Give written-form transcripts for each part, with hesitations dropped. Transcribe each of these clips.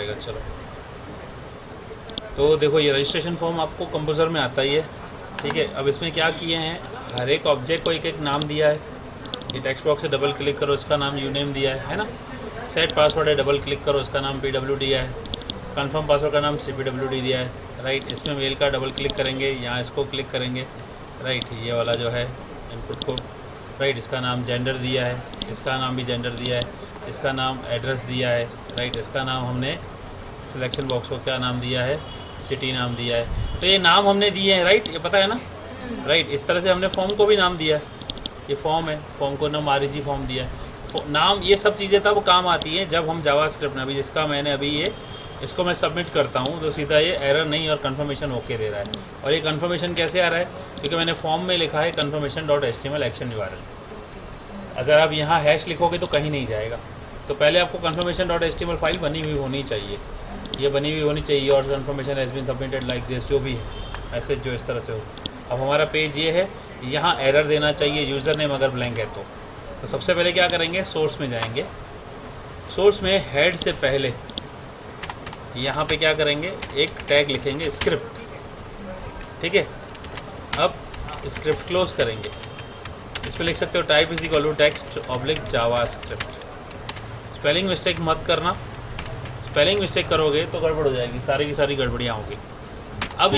जाएगा। चलो तो देखो ये रजिस्ट्रेशन फॉर्म आपको कंपोजर में आता ही है, ठीक है। अब इसमें क्या किए हैं, हर एक ऑब्जेक्ट को एक एक नाम दिया है। ये टेक्स्ट बॉक्स से डबल क्लिक करो, इसका नाम यूनेम दिया है ना। सेट पासवर्ड है, डबल क्लिक करो, इसका नाम PWD दिया है। कंफर्म पासवर्ड का नाम CPWD दिया है, राइट। इसमें मेल का डबल क्लिक करेंगे, यहाँ इसको क्लिक करेंगे, राइट। ये वाला जो है इनपुट को, राइट। इसका नाम जेंडर दिया है, इसका नाम भी जेंडर दिया है, इसका नाम एड्रेस दिया है, राइट। इसका नाम हमने सिलेक्शन बॉक्स को क्या नाम दिया है, सिटी नाम दिया है। तो ये नाम हमने दिए हैं, राइट, ये पता है ना, राइट। इस तरह से हमने फॉर्म को भी नाम दिया है, ये फॉर्म है, फॉर्म को नाम REG फॉर्म दिया है। नाम ये सब चीज़ें तब काम आती हैं जब हम जावास्क्रिप्ट में, अभी जिसका मैंने अभी ये इसको मैं सबमिट करता हूँ तो सीधा ये एरर नहीं और कन्फर्मेशन ओके दे रहा है। और ये कन्फर्मेशन कैसे आ रहा है, क्योंकि मैंने फॉर्म में लिखा है confirmation.html एक्शन URL। अगर आप यहाँ हैश लिखोगे तो कहीं नहीं जाएगा। तो पहले आपको confirmation.html फाइल बनी हुई होनी चाहिए, ये बनी हुई होनी चाहिए, और confirmation has been submitted like this, जो भी है मैसेज जो इस तरह से हो। अब हमारा पेज ये है, यहाँ एरर देना चाहिए यूज़र नेम अगर ब्लैंक है तो सबसे पहले क्या करेंगे, सोर्स में जाएंगे। सोर्स में हेड से पहले यहाँ पे क्या करेंगे, एक टैग लिखेंगे स्क्रिप्ट, ठीक है। अब स्क्रिप्ट क्लोज करेंगे, इस पर लिख सकते हो type is equal to text oblique JavaScript. Spelling mistake मत करना, स्पेलिंग मिस्टेक करोगे तो गड़बड़ हो जाएगी, सारी की सारी गड़बड़ियाँ होंगी। अब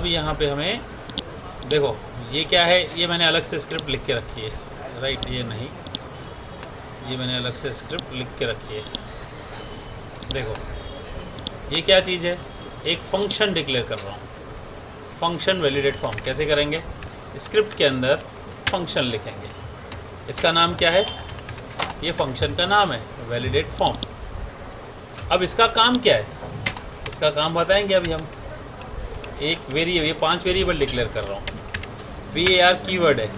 यहाँ पे हमें देखो ये क्या है, ये मैंने अलग से स्क्रिप्ट लिख के रखी है, राइट। ये नहीं, ये मैंने अलग से स्क्रिप्ट लिख के रखी है। देखो ये क्या चीज़ है, एक फंक्शन डिक्लेयर कर रहा हूँ, फंक्शन वैलिडेट फॉर्म। कैसे करेंगे, स्क्रिप्ट के अंदर फंक्शन लिखेंगे, इसका नाम क्या है, ये फंक्शन का नाम है वैलिडेट फॉर्म। अब इसका काम क्या है, इसका काम बताएंगे अभी हम। एक वेरिएबल, ये 5 वेरिएबल डिक्लेयर कर रहा हूँ। var कीवर्ड है,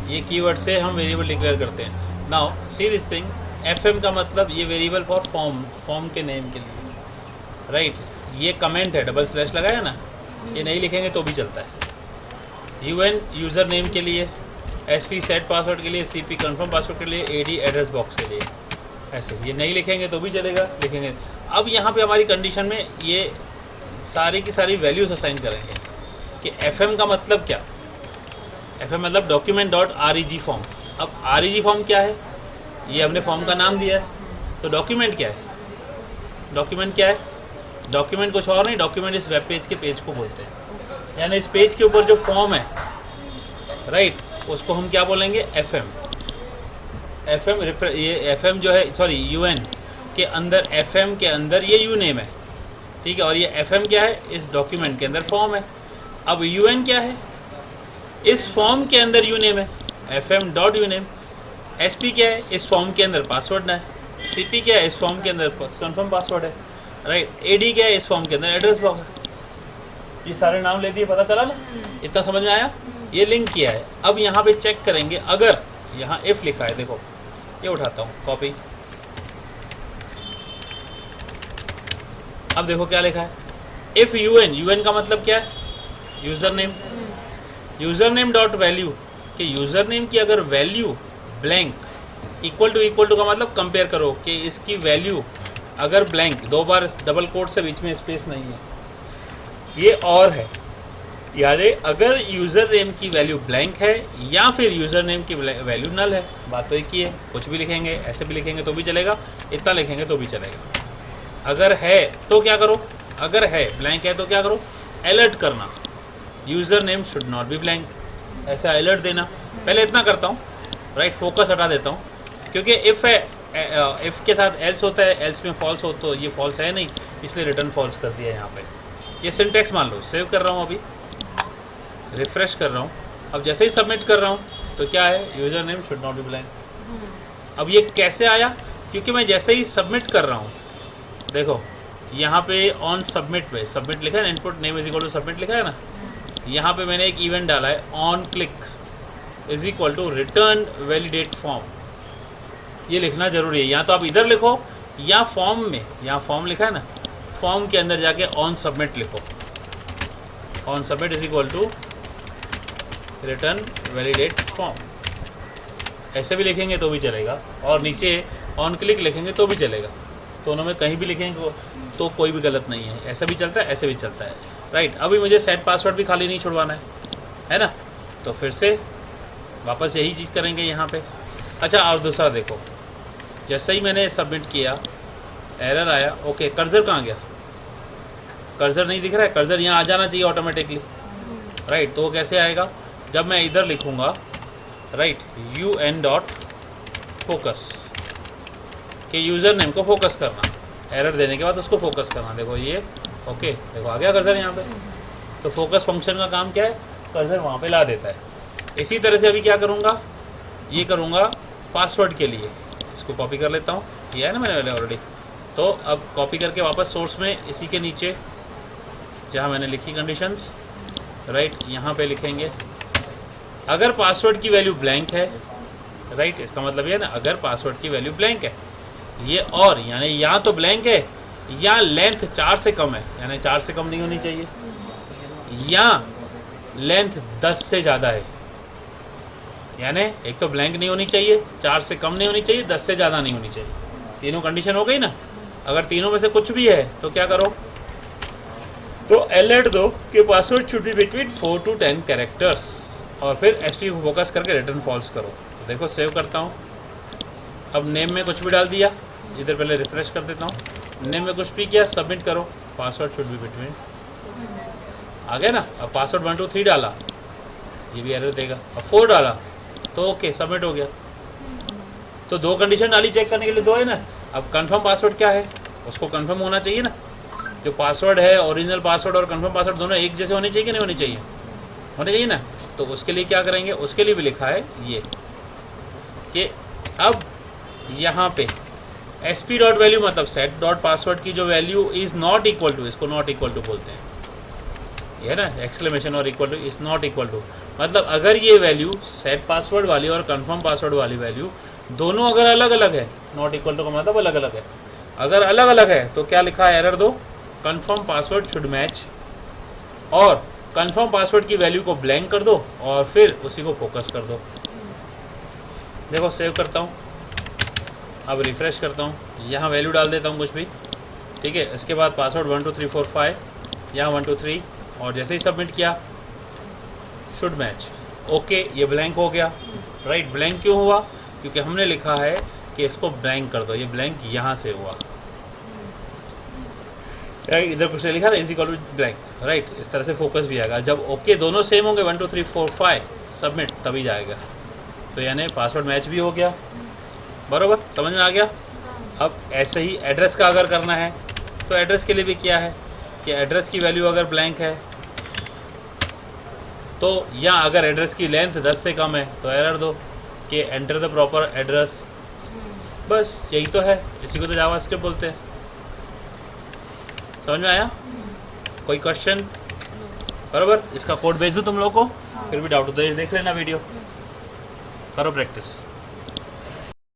ये कीवर्ड से हम वेरिएबल डिक्लेयर करते हैं। Now see this thing, fm का मतलब ये वेरिएबल फॉर फॉर्म के नेम के लिए, राइट। ये कमेंट है, डबल स्लैश लगाया ना, ये नहीं लिखेंगे तो भी चलता है। un यूज़र नेम के लिए, sp सेट पासवर्ड के लिए, cp कंफर्म पासवर्ड के लिए, ad एड्रेस बॉक्स के लिए, ऐसे ये नहीं लिखेंगे तो भी चलेगा, लिखेंगे। अब यहाँ पे हमारी कंडीशन में ये सारी की सारी वैल्यूज असाइन करेंगे कि fm का मतलब क्या, fm मतलब document.reg फॉर्म। अब reg फॉर्म क्या है, ये हमने फॉर्म का नाम दिया है। तो डॉक्यूमेंट क्या है, डॉक्यूमेंट क्या है, डॉक्यूमेंट कुछ और नहीं, डॉक्यूमेंट इस वेब पेज के पेज को बोलते हैं, यानी इस पेज के ऊपर जो फॉर्म है, राइट, उसको हम क्या बोलेंगे, fm। ये fm जो है, सॉरी un के अंदर, fm के अंदर ये यूनेम है, ठीक है। और ये fm क्या है, इस डॉक्यूमेंट के अंदर फॉर्म है। अब un क्या है, इस फॉर्म के अंदर यूनेम है, fm.uname। sp क्या है, इस फॉर्म के अंदर पासवर्ड है। cp क्या है, इस फॉर्म के अंदर कंफर्म पासवर्ड है, राइट। ad क्या है, इस फॉर्म के अंदर एड्रेस बॉक्स है। ये सारे नाम ले दिए, पता चला ना, इतना समझ में आया, ये लिंक किया है। अब यहाँ पे चेक करेंगे, अगर यहाँ if लिखा है, देखो ये उठाता हूँ कॉपी, अब देखो क्या लिखा है, इफ un का मतलब क्या है, user name. User name dot value, कि यूज़र नेम की अगर वैल्यू ब्लैंक, इक्वल टू का मतलब कंपेयर करो कि इसकी वैल्यू अगर ब्लैंक, 2 बार डबल कोट से बीच में स्पेस नहीं है, ये और है, यानी अगर यूज़र नेम की वैल्यू ब्लैंक है या फिर यूज़र नेम की वैल्यू नल है, बात तो एक ही है। कुछ भी लिखेंगे, ऐसे भी लिखेंगे तो भी चलेगा, इतना लिखेंगे तो भी चलेगा। अगर है तो क्या करो, अगर है ब्लैंक है तो क्या करो, अलर्ट करना, user name should not be blank, ऐसा अलर्ट देना। पहले इतना करता हूँ, राइट, फोकस हटा देता हूँ, क्योंकि इफ़ है, इफ़ के साथ एल्स होता है, एल्स में फॉल्स हो, तो ये फॉल्स है नहीं, इसलिए रिटर्न फॉल्स कर दिया यहाँ पे। ये सिंटेक्स मान लो, सेव कर रहा हूँ, अभी रिफ़्रेश कर रहा हूँ। अब जैसे ही सबमिट कर रहा हूँ तो क्या है, user name should not be blank. अब ये कैसे आया, क्योंकि मैं जैसे ही सबमिट कर रहा हूँ, देखो यहाँ पे ऑन सबमिट पे सबमिट लिखा है ना, input name is equal to submit लिखा है ना, यहाँ पे मैंने एक इवेंट डाला है, on click is equal to return validate form. ये लिखना ज़रूरी है, या तो आप इधर लिखो या फॉर्म में, यहाँ फॉर्म लिखा है ना, फॉर्म के अंदर जाके ऑन सबमिट लिखो, on submit is equal to return validate form, ऐसे भी लिखेंगे तो भी चलेगा। और नीचे ऑन क्लिक लिखेंगे तो भी चलेगा, दोनों में कहीं भी लिखेंगे तो कोई भी गलत नहीं है, ऐसा भी चलता है ऐसे भी चलता है, राइट। अभी मुझे सेट पासवर्ड भी खाली नहीं छुड़वाना है ना, तो फिर से वापस यही चीज़ करेंगे यहाँ पे। अच्छा, और दूसरा देखो, जैसे ही मैंने सबमिट किया एरर आया, ओके कर्सर कहाँ गया, कर्सर नहीं दिख रहा है, कर्सर यहाँ आ जाना चाहिए ऑटोमेटिकली, राइट। तो वो कैसे आएगा, जब मैं इधर लिखूँगा राइट UN डॉट फोकस के यूज़र नेम को फोकस करना, एरर देने के बाद उसको फोकस करना, देखो ये ओके, देखो आ गया कर्सर यहाँ पे। तो फोकस फंक्शन का काम क्या है, कर्सर वहाँ पे ला देता है। इसी तरह से अभी क्या करूँगा, ये करूँगा पासवर्ड के लिए, इसको कॉपी कर लेता हूँ, ये है ना मैंने ऑलरेडी। तो अब कॉपी करके वापस सोर्स में इसी के नीचे जहाँ मैंने लिखी कंडीशंस, राइट यहाँ पे लिखेंगे अगर पासवर्ड की वैल्यू ब्लैंक है, राइट, इसका मतलब ये है ना अगर पासवर्ड की वैल्यू ब्लैंक है, ये और यानी या तो ब्लैंक है या लेंथ 4 से कम है, यानी 4 से कम नहीं होनी चाहिए, या लेंथ 10 से ज़्यादा है, यानी एक तो ब्लैंक नहीं होनी चाहिए, 4 से कम नहीं होनी चाहिए, 10 से ज़्यादा नहीं होनी चाहिए। तीनों कंडीशन हो गई ना। अगर तीनों में से कुछ भी है तो क्या करो, तो अलर्ट दो कि password should be between 4 to 10 characters, और फिर SP को फोकस करके रिटर्न फॉल्स करो। तो देखो सेव करता हूँ, अब नेम में कुछ भी डाल दिया, इधर पहले रिफ्रेश कर देता हूँ, नेम में कुछ भी किया, सबमिट करो, पासवर्ड शुड बी बिटवीन, आ गया ना। अब पासवर्ड 1 2 3 डाला, ये भी एरर देगा, अब 4 डाला तो ओके सबमिट हो गया। तो 2 कंडीशन डाली चेक करने के लिए, 2 है ना। अब कंफर्म पासवर्ड क्या है, उसको कंफर्म होना चाहिए ना, जो पासवर्ड है ओरिजिनल पासवर्ड और कंफर्म पासवर्ड दोनों एक जैसे होने चाहिए कि नहीं होने चाहिए, होने चाहिए ना। तो उसके लिए क्या करेंगे, उसके लिए भी लिखा है ये कि अब यहाँ पे SP डॉट वैल्यू मतलब सेट डॉट पासवर्ड की जो value is not equal to, इसको नॉट इक्वल टू बोलते हैं, ये है ना एक्सक्लेमेशन और equal to, is not equal to मतलब अगर ये वैल्यू सेट पासवर्ड वाली और कंफर्म पासवर्ड वाली वैल्यू दोनों अगर अलग अलग है, नॉट इक्वल टू का मतलब अलग अलग है, अगर अलग अलग है तो क्या लिखा है, एरर दो, कंफर्म पासवर्ड शुड मैच, और कंफर्म पासवर्ड की वैल्यू को ब्लैंक कर दो और फिर उसी को फोकस कर दो। देखो सेव करता हूँ, अब रिफ़्रेश करता हूँ, यहाँ वैल्यू डाल देता हूँ कुछ भी, ठीक है। इसके बाद पासवर्ड 1 2 3 4 5, यहाँ 1 2 3, और जैसे ही सबमिट किया शुड मैच, ओके ये ब्लैंक हो गया, राइट। ब्लैंक क्यों हुआ, क्योंकि हमने लिखा है कि इसको ब्लैंक कर दो, ये ब्लैंक यहाँ से हुआ, इधर कुछ लिखा ना is equal to blank, right. इस तरह से फोकस भी आएगा। जब ओके दोनों सेम होंगे 1 2 3 4 5 सबमिट तभी जाएगा, तो यानी पासवर्ड मैच भी हो गया, बराबर समझ में आ गया। अब ऐसे ही एड्रेस का अगर करना है तो एड्रेस के लिए भी क्या है कि एड्रेस की वैल्यू अगर ब्लैंक है तो, या अगर एड्रेस की लेंथ 10 से कम है तो एरर दो कि एंटर द प्रॉपर एड्रेस, बस यही तो है, इसी को तो जावास्क्रिप्ट बोलते हैं। समझ में आया, कोई क्वेश्चन, बराबर। इसका कोड भेज दूँ तुम लोग को, फिर भी डाउट हो तो देख लेना वीडियो, करो प्रैक्टिस।